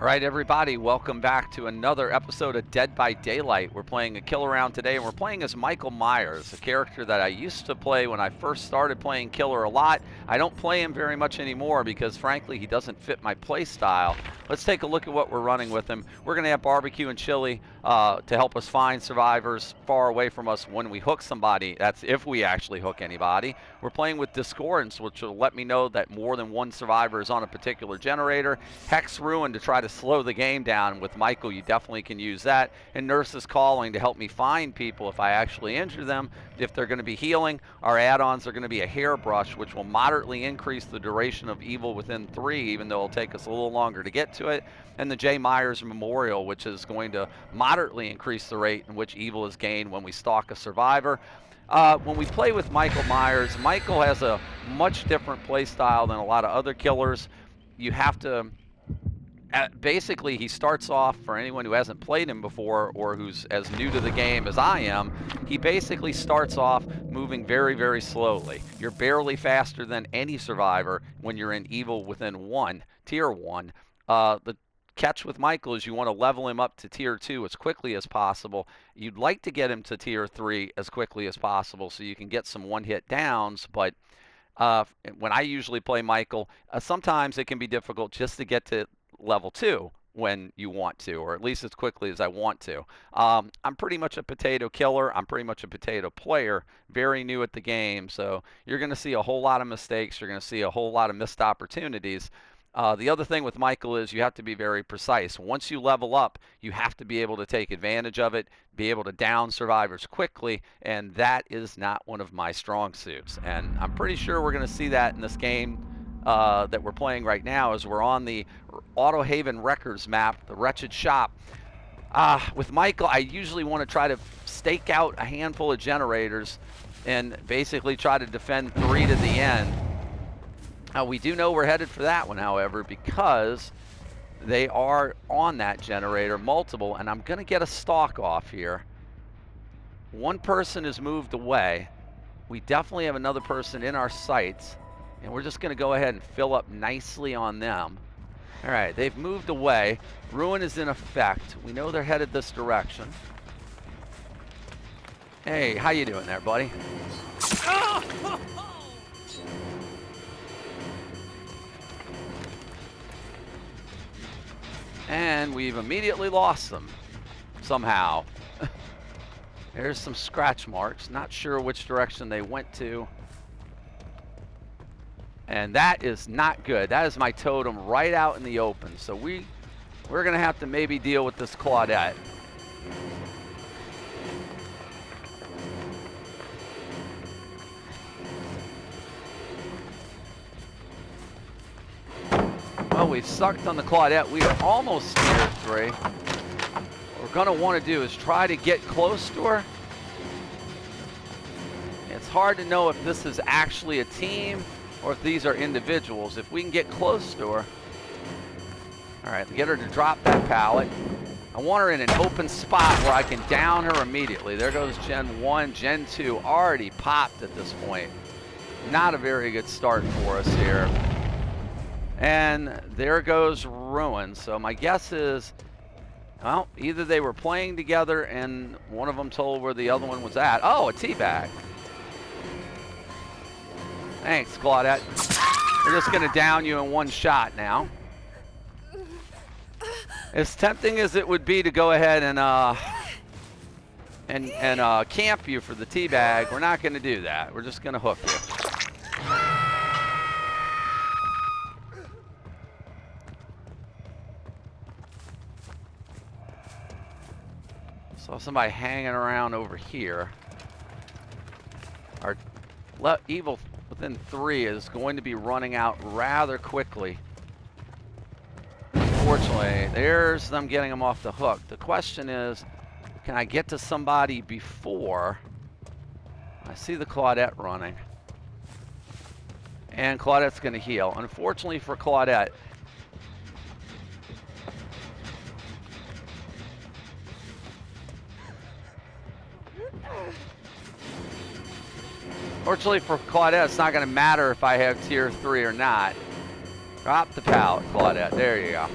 All right, everybody, welcome back to another episode of Dead by Daylight. We're playing a Killer round today, and we're playing as Michael Myers, a character that I used to play when I first started playing Killer a lot. I don't play him very much anymore because, frankly, he doesn't fit my play style. Let's take a look at what we're running with him. We're going to have barbecue and chili to help us find survivors far away from us when we hook somebody. That's if we actually hook anybody. We're playing with Discordance, which will let me know that more than one survivor is on a particular generator. Hex Ruin to try to slow the game down. With Michael, you definitely can use that. And Nurse's Calling to help me find people if I actually injure them. If they're going to be healing, our add-ons are going to be a hairbrush, which will moderately increase the duration of evil within 3, even though it'll take us a little longer to get to it. And the J. Myers Memorial, which is going to moderately increase the rate in which evil is gained when we stalk a survivor. When we play with Michael Myers, Michael has a much different play style than a lot of other killers. You have to... basically, he starts off, for anyone who hasn't played him before or who's as new to the game as I am, he basically starts off moving very, very slowly. You're barely faster than any survivor when you're in evil within 1, tier 1. The catch with Michael is you want to level him up to tier 2 as quickly as possible. You'd like to get him to tier 3 as quickly as possible so you can get some one-hit downs, but when I usually play Michael, sometimes it can be difficult just to get to level 2 when you want to, or at least as quickly as I want to. I'm pretty much a potato killer. I'm pretty much a potato player, very new at the game, so you're going to see a whole lot of mistakes. You're going to see a whole lot of missed opportunities. The other thing with Michael is you have to be very precise. Once you level up, you have to be able to take advantage of it, be able to down survivors quickly, and that is not one of my strong suits. And I'm pretty sure we're going to see that in this game that we're playing right now as we're on the Auto Haven Records map, the Wretched Shop. With Michael, I usually want to try to stake out a handful of generators and basically try to defend 3 to the end. We do know we're headed for that one, however, because they are on that generator, multiple, and I'm going to get a stalk off here. One person has moved away. We definitely have another person in our sights, and we're just going to go ahead and fill up nicely on them. All right, they've moved away. Ruin is in effect. We know they're headed this direction. Hey, how you doing there, buddy? And we've immediately lost them somehow. There's some scratch marks. Not sure which direction they went to. And that is not good. That is my totem right out in the open. So we're going to have to maybe deal with this Claudette. Well, we've sucked on the Claudette. We are almost tier 3. What we're going to want to do is try to get close to her. It's hard to know if this is actually a team or if these are individuals. If we can get close to her. All right, get her to drop that pallet. I want her in an open spot where I can down her immediately. There goes Gen 1. Gen 2 already popped at this point. Not a very good start for us here. And there goes Ruin. So my guess is, well, either they were playing together and one of them told where the other one was at. Oh, a teabag. Thanks, Claudette. We're just going to down you in one shot now. As tempting as it would be to go ahead and camp you for the teabag, we're not going to do that. We're just going to hook you. Saw somebody hanging around over here. Our evil within 3 is going to be running out rather quickly. Unfortunately, there's them getting them off the hook. The question is, can I get to somebody before? I see the Claudette running. And Claudette's going to heal. Unfortunately for Claudette, it's not going to matter if I have tier 3 or not. Drop the pallet, Claudette. There you go.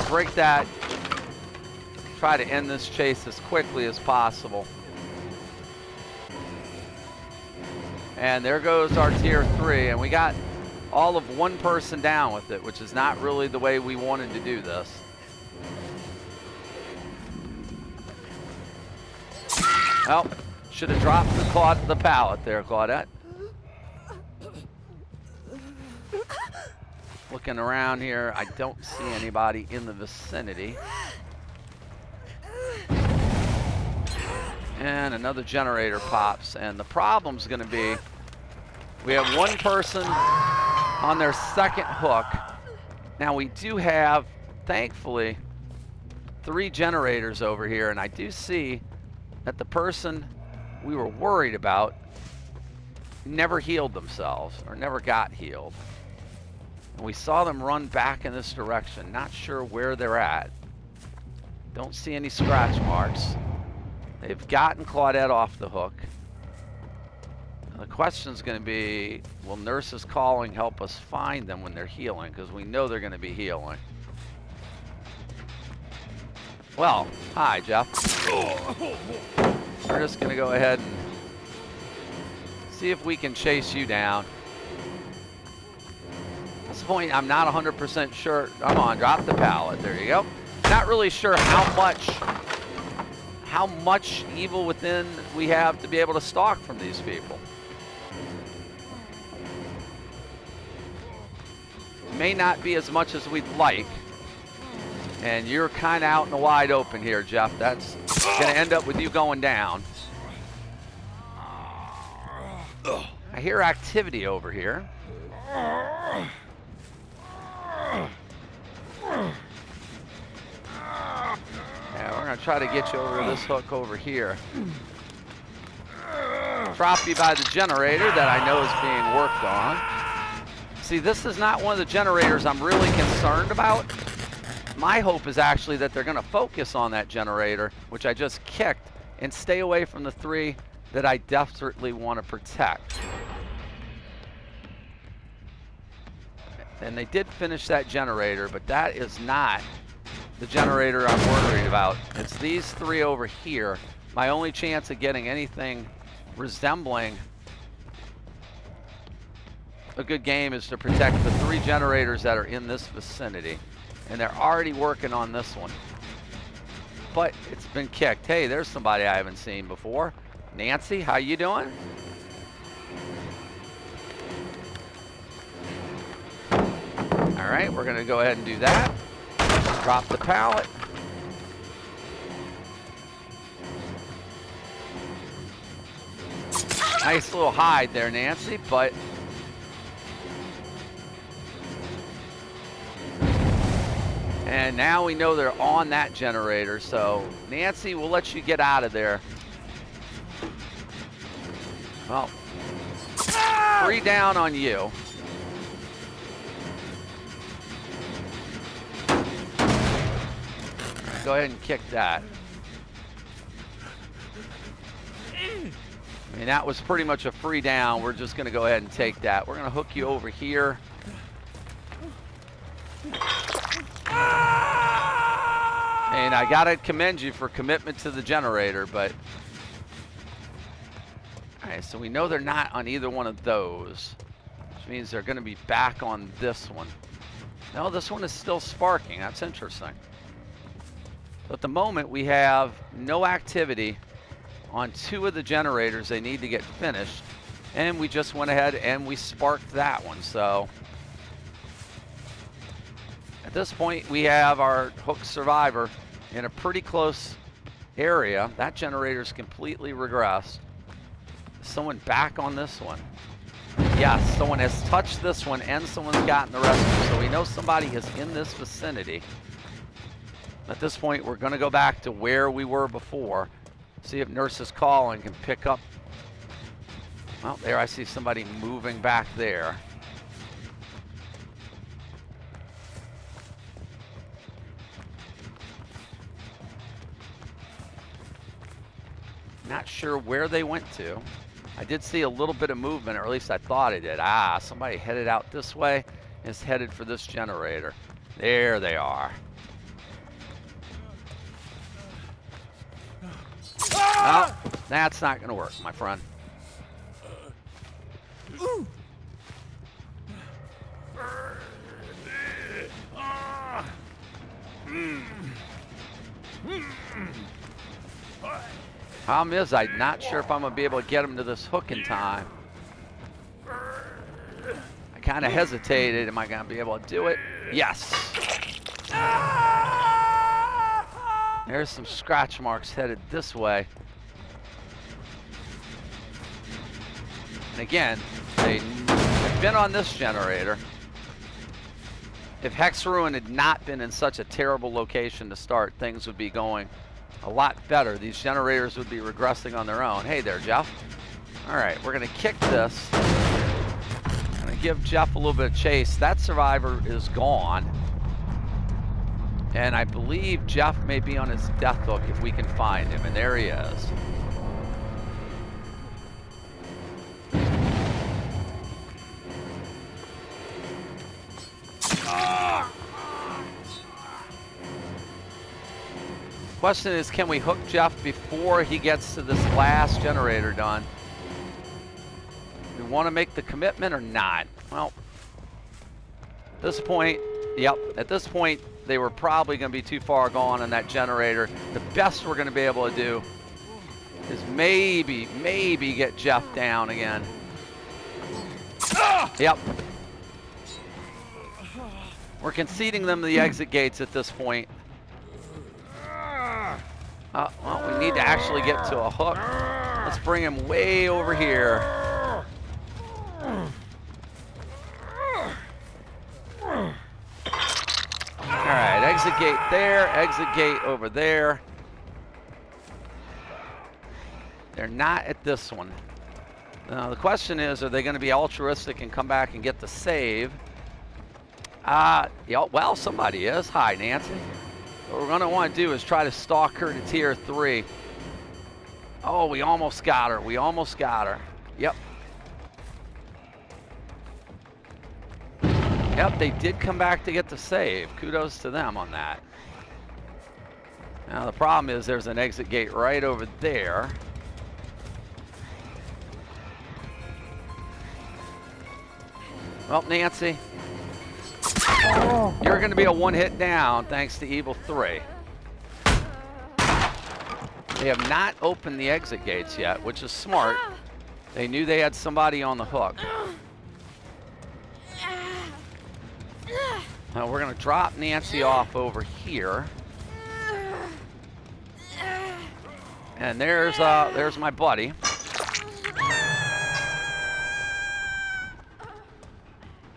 break that. Try to end this chase as quickly as possible. And there goes our tier 3, and we got all of one person down with it, which is not really the way we wanted to do this. Oh, should have dropped the pallet there, Claudette. Looking around here, I don't see anybody in the vicinity. And another generator pops, and the problem's going to be we have one person on their second hook. Now we do have, thankfully, 3 generators over here, and I do see that the person we were worried about never healed themselves or never got healed. And we saw them run back in this direction. Not sure where they're at. Don't see any scratch marks. They've gotten Claudette off the hook. And the question's going to be, will Nurse's Calling help us find them when they're healing? Because we know they're going to be healing. Well, hi, Jeff. We're just going to go ahead and see if we can chase you down. At this point, I'm not 100% sure. Come on, drop the pallet. There you go. Not really sure how much evil within we have to be able to stalk from these people. May not be as much as we'd like. And you're kind of out in the wide open here, Jeff. That's going to end up with you going down. I hear activity over here. Yeah, we're going to try to get you over this hook over here. Drop you by the generator that I know is being worked on. See, this is not one of the generators I'm really concerned about. My hope is actually that they're going to focus on that generator, which I just kicked, and stay away from the 3 that I desperately want to protect. And they did finish that generator, but that is not the generator I'm worried about. It's these 3 over here. My only chance of getting anything resembling a good game is to protect the 3 generators that are in this vicinity. And they're already working on this one. But it's been kicked. Hey, there's somebody I haven't seen before. Nancy, how you doing? All right, we're gonna go ahead and do that. Drop the pallet. Nice little hide there, Nancy, but and now we know they're on that generator, so Nancy, we'll let you get out of there. Well, 3 down on you. Go ahead and kick that. I mean, that was pretty much a free down. We're just going to go ahead and take that. We're going to hook you over here. And I got to commend you for commitment to the generator, but all right, so we know they're not on either one of those, which means they're going to be back on this one. No, this one is still sparking. That's interesting. So at the moment, we have no activity on 2 of the generators. They need to get finished, and we just went ahead and we sparked that one. So at this point, we have our hook survivor in a pretty close area. That generator's completely regressed. Someone back on this one. Yes, someone has touched this one and someone's gotten the rescue. So we know somebody is in this vicinity. At this point, we're going to go back to where we were before. See if Nurse's Calling can pick up. Well, there I see somebody moving back there. Not sure where they went to. I did see a little bit of movement, or at least I thought I did. Ah, somebody headed out this way and is headed for this generator. There they are. Oh, that's not going to work, my friend. Problem is, I'm not sure if I'm going to be able to get him to this hook in time. I kind of hesitated. Am I going to be able to do it? Yes. There's some scratch marks headed this way. And again, they've been on this generator. If Hex Ruin had not been in such a terrible location to start, things would be going a lot better. These generators would be regressing on their own. Hey there, Jeff. All right, we're going to kick this. I'm going to give Jeff a little bit of chase. That survivor is gone. And I believe Jeff may be on his death hook if we can find him. And there he is. Question is, can we hook Jeff before he gets to this last generator done? Do we want to make the commitment or not? Well, at this point, yep, at this point, they were probably going to be too far gone on that generator. The best we're going to be able to do is maybe get Jeff down again. Yep. We're conceding them the exit gates at this point. Well, we need to actually get to a hook. Let's bring him way over here. All right, exit gate there, exit gate over there. They're not at this one. Now, the question is, are they going to be altruistic and come back and get the save? Yeah, well, somebody is. Hi, Nancy. What we're going to want to do is try to stalk her to tier 3. Oh, we almost got her. We almost got her. Yep. Yep, they did come back to get the save. Kudos to them on that. Now, the problem is there's an exit gate right over there. Well, Nancy, you're going to be a one-hit down thanks to Evil 3. They have not opened the exit gates yet, which is smart. They knew they had somebody on the hook. Now we're going to drop Nancy off over here. And there's my buddy.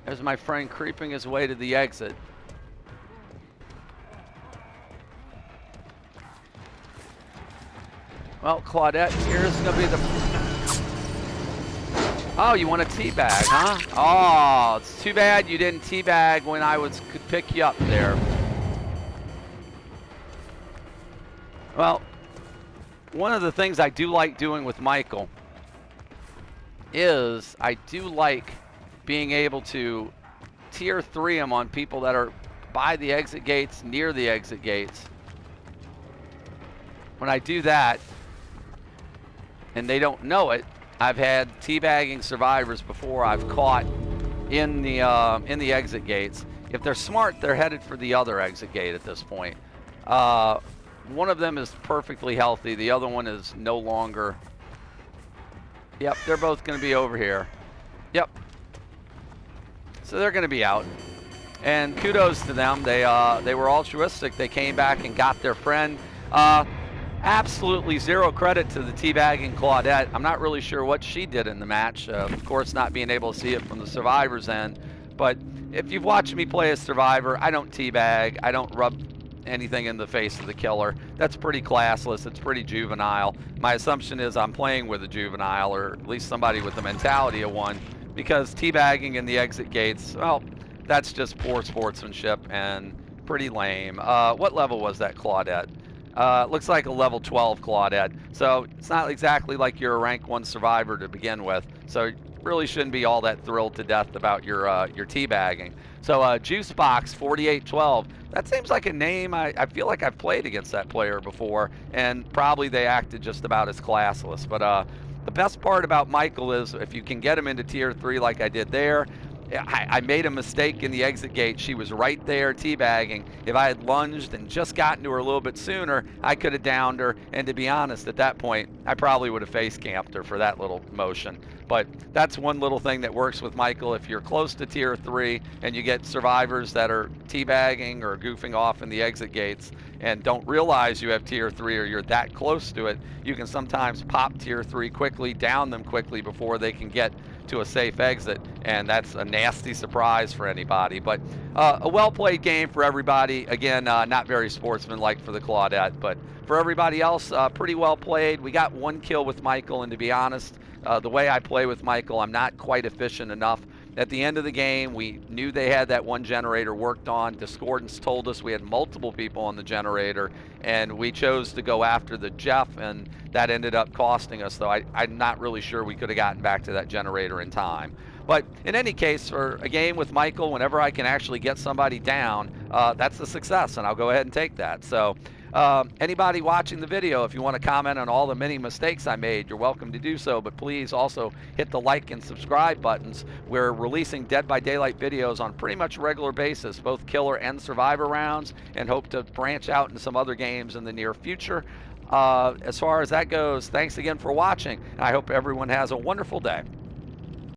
There's my friend creeping his way to the exit. Well, Claudette, here's going to be the... Oh, you want a teabag, huh? Oh, it's too bad you didn't teabag when I could pick you up there. Well, one of the things I do like doing with Michael is I do like being able to tier 3 them on people that are by the exit gates, near the exit gates. When I do that, and they don't know it, I've had teabagging survivors before I've caught in the exit gates. If they're smart, they're headed for the other exit gate at this point. One of them is perfectly healthy. The other one is no longer. Yep, they're both going to be over here. Yep. So they're going to be out. And kudos to them. They were altruistic. They came back and got their friend. Absolutely zero credit to the teabagging Claudette. I'm not really sure what she did in the match. Of course, not being able to see it from the survivor's end. But if you've watched me play a survivor, I don't teabag. I don't rub anything in the face of the killer. That's pretty classless. It's pretty juvenile. My assumption is I'm playing with a juvenile, or at least somebody with the mentality of one, because teabagging in the exit gates, well, that's just poor sportsmanship and pretty lame. What level was that Claudette? Looks like a level 12 Claudette. So it's not exactly like you're a rank 1 survivor to begin with. So really shouldn't be all that thrilled to death about your teabagging. So Juice Box 4812. That seems like a name I feel like I've played against that player before, and probably they acted just about as classless. But the best part about Michael is if you can get him into tier 3 like I did there. I made a mistake in the exit gate. She was right there teabagging. If I had lunged and just gotten to her a little bit sooner, I could have downed her. And to be honest, at that point, I probably would have face camped her for that little motion. But that's one little thing that works with Michael. If you're close to tier 3 and you get survivors that are teabagging or goofing off in the exit gates and don't realize you have tier 3 or you're that close to it, you can sometimes pop tier 3 quickly, down them quickly before they can get to a safe exit, and that's a nasty surprise for anybody. But a well-played game for everybody. Again, not very sportsmanlike for the Claudette, but for everybody else, pretty well played. We got 1 kill with Michael, and to be honest, the way I play with Michael, I'm not quite efficient enough. At the end of the game, we knew they had that 1 generator worked on. Discordance told us we had multiple people on the generator, and we chose to go after the Jeff, and that ended up costing us, though I'm not really sure we could have gotten back to that generator in time. But in any case, for a game with Michael, whenever I can actually get somebody down, that's a success, and I'll go ahead and take that. So anybody watching the video, if you want to comment on all the many mistakes I made, you're welcome to do so, but please also hit the like and subscribe buttons. We're releasing Dead by Daylight videos on pretty much a regular basis, both killer and survivor rounds, and hope to branch out into some other games in the near future. As far as that goes, thanks again for watching, and I hope everyone has a wonderful day.